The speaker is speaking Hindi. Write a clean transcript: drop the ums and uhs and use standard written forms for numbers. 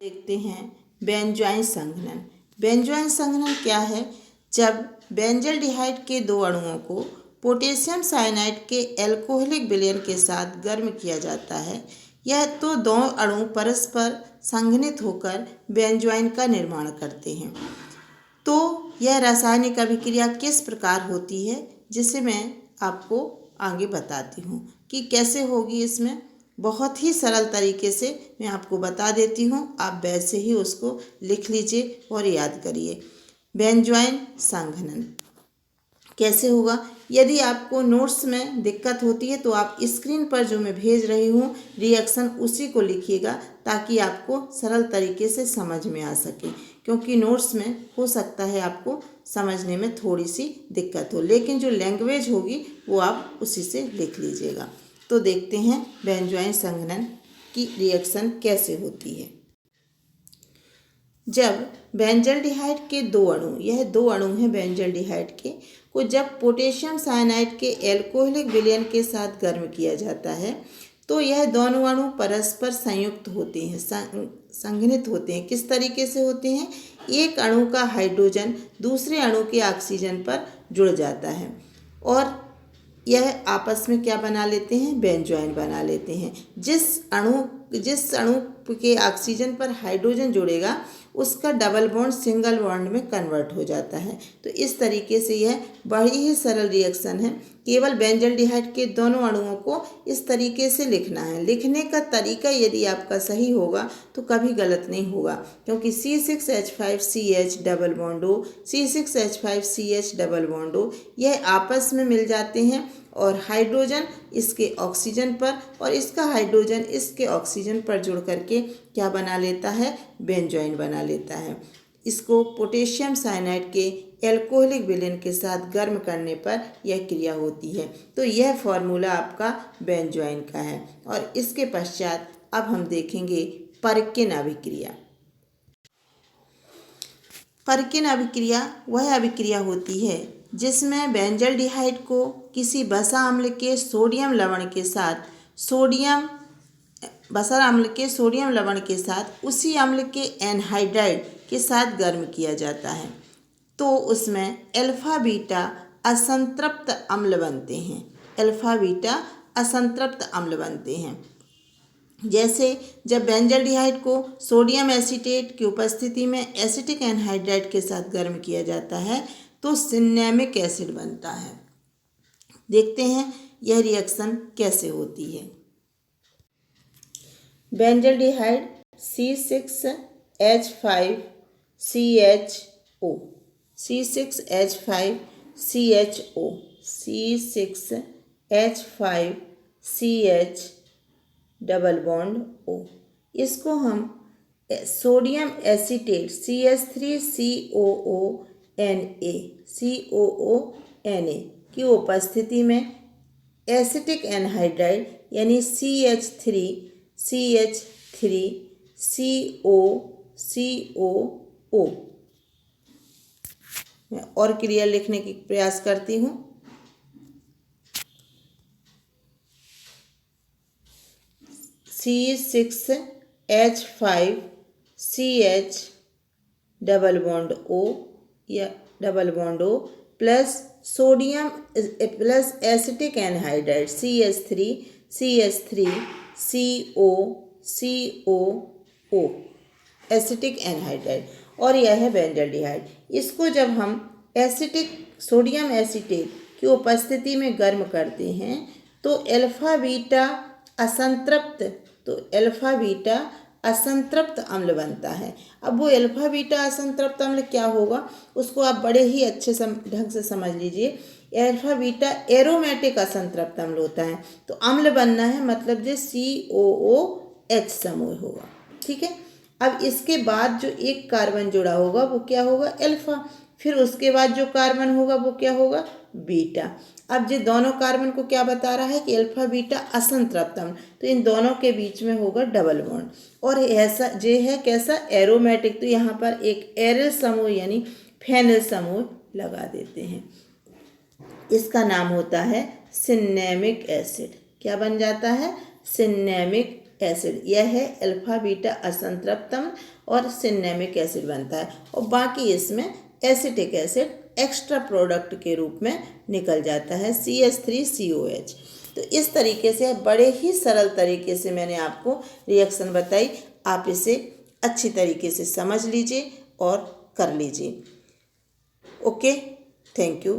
देखते हैं बेंजोइन संघनन। बेंजोइन संघनन क्या है? जब बेंजल्डिहाइड के दो अणुओं को पोटेशियम साइनाइड के एल्कोहलिक विलयन के साथ गर्म किया जाता है, यह तो दो अणु परस्पर संघनित होकर बेंजोइन का निर्माण करते हैं। तो यह रासायनिक अभिक्रिया किस प्रकार होती है, जिसे मैं आपको आगे बताती हूँ कि कैसे होगी। इसमें बहुत ही सरल तरीके से मैं आपको बता देती हूँ, आप वैसे ही उसको लिख लीजिए और याद करिए। बेंजोइन संघनन कैसे होगा? यदि आपको नोट्स में दिक्कत होती है तो आप स्क्रीन पर जो मैं भेज रही हूँ रिएक्शन उसी को लिखिएगा, ताकि आपको सरल तरीके से समझ में आ सके, क्योंकि नोट्स में हो सकता है आपको समझने में थोड़ी सी दिक्कत हो, लेकिन जो लैंग्वेज होगी वो आप उसी से लिख लीजिएगा। तो देखते हैं बेंजोइन संघनन की रिएक्शन कैसे होती है। जब बेंजल्डिहाइड के दो अणु, यह दो अणु हैं बेंजल्डिहाइड के, को जब पोटेशियम साइनाइड के एल्कोहलिक विलयन के साथ गर्म किया जाता है, तो यह दोनों अणु परस्पर संयुक्त होते हैं, संघनित होते हैं। किस तरीके से होते हैं? एक अणु का हाइड्रोजन दूसरे अणु के ऑक्सीजन पर जुड़ जाता है और यह आपस में क्या बना लेते हैं? बेंजोइन बना लेते हैं। जिस अणु के ऑक्सीजन पर हाइड्रोजन जुड़ेगा उसका डबल बॉन्ड सिंगल बॉन्ड में कन्वर्ट हो जाता है। तो इस तरीके से यह बड़ी ही सरल रिएक्शन है। केवल बेंजल्डिहाइड के दोनों अणुओं को इस तरीके से लिखना है। लिखने का तरीका यदि आपका सही होगा तो कभी गलत नहीं होगा, क्योंकि C6H5CH double bond O, C6H5CH double bond O, यह आपस में मिल जाते हैं और हाइड्रोजन इसके ऑक्सीजन पर और इसका हाइड्रोजन इसके ऑक्सीजन पर जुड़ करके क्या बना लेता है? बेंजोइन बना लेता है। इसको पोटेशियम साइनाइड के एल्कोहलिक विलयन के साथ गर्म करने पर यह क्रिया होती है। तो यह फॉर्मूला आपका बेंजोइन का है। और इसके पश्चात अब हम देखेंगे परकिन अभिक्रिया। परकिन अभिक्रिया वह अभिक्रिया होती है जिसमें बेंजल्डिहाइड को किसी वसा अम्ल के सोडियम लवण के साथ उसी अम्ल के एनहाइड्राइड के साथ गर्म किया जाता है, तो उसमें अल्फा बीटा असंतृप्त अम्ल बनते हैं। अल्फा बीटा असंतृप्त अम्ल बनते हैं। जैसे जब बेंजल्डिहाइड को सोडियम एसीटेट की उपस्थिति में एसिटिक एनहाइड्राइड के साथ गर्म किया जाता है तो सिनेमिक एसिड बनता है। देखते हैं यह रिएक्शन कैसे होती है। Benzaldehyde C6H5CHO, C6H5CHO, C6H5CH double bond O, इसको हम सोडियम एसीटेट CH3COONA की उपस्थिति में एसिटिक एनहाइड्राइड यानी CH3CO मैं और क्रिया लिखने की प्रयास करती हूँ। C6H5CH डबल बॉन्ड O या double bond O plus sodium plus acetic anhydride CH3CO acetic anhydride, और यह है बेंजल्डिहाइड। इसको जब हम एसिटिक सोडियम एसीटेट की उपस्थिति में गर्म करते हैं तो अल्फा बीटा असंतृप्त अम्ल बनता है। अब वो अल्फा बीटा असंतृप्त अम्ल क्या होगा उसको आप बड़े ही अच्छे ढंग से समझ लीजिए। अल्फा बीटा एरोमेटिक असंतृप्त अम्ल होता है। तो अम्ल बनना है मतलब जो COOH समूह होगा। ठीक है। अब इसके बाद जो एक कार्बन जुड़ा होगा वो क्या होगा? अल्फा। फिर उसके बाद जो कार्बन होगा वो क्या होगा? बीटा। अब ये दोनों कार्बन को क्या बता रहा है कि अल्फा बीटा असंतृप्त अम्ल, तो इन दोनों के बीच में होगा डबल बॉन्ड। और ऐसा जे है कैसा? एरोमेटिक, तो यहाँ पर एक एरिल समूह यानी फेनिल समूह लगा देते हैं। इसका नाम होता है सिनेमिक एसिड। क्या बन जाता है? सिनेमिक एसिड, यह है अल्फा बीटा असंतृप्तम और सिनेमिक एसिड बनता है, और बाकी इसमें एसिटिक एसिड एक्स्ट्रा प्रोडक्ट के रूप में निकल जाता है CH3COH। तो इस तरीके से बड़े ही सरल तरीके से मैंने आपको रिएक्शन बताई, आप इसे अच्छी तरीके से समझ लीजिए और कर लीजिए। Okay, thank you.